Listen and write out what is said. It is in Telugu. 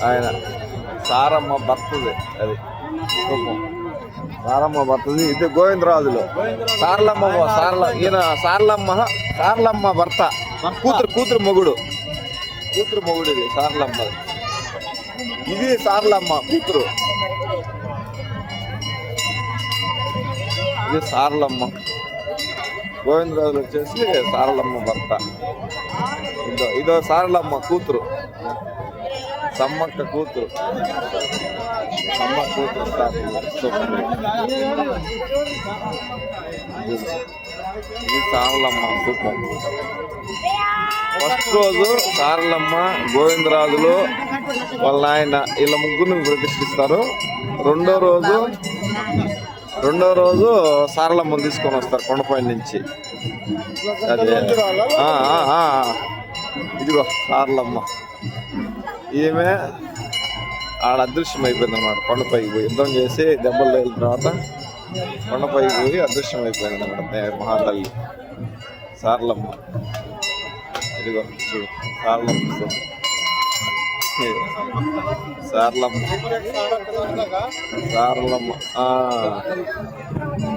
ఆయన సారమ్మ భర్తది, అది రూపం సారమ్మ భర్తది. ఇది గోవిందరాజులు ఈయన సారలమ్మ భర్త, కూతురు మొగుడు ఇది సారలమ్మ. ఇది సారలమ్మ కూతురు, ఇది సారలమ్మ. గోవిందరాజులు వచ్చేసి సారలమ్మ భర్త. ఇదో సారలమ్మ కూతురు, సమ్మక్క కూతురు. ఇది సారలమ్మ రూపం. ఫస్ట్ రోజు సారలమ్మ, గోవిందరాజులు వాళ్ళ ఆయన వీళ్ళ ముగ్గురిని ప్రతిష్ఠిస్తారు. రెండో రోజు సారలమ్మని తీసుకొని వస్తారు కొండపై నుంచి. అదే ఇదిగో సారలమ్మ. ఈమె ఆడ అదృశ్యం అయిపోయింది అన్నమాట. కొండపైకి పోయి యుద్ధం చేసి దెబ్బలు తగిలిన తర్వాత కొండపైకి పోయి అదృశ్యం అయిపోయింది అన్నమాట మహాతల్లి సారలమ్మ. ఇదిగో సారలమ్మ సారలమ్మ.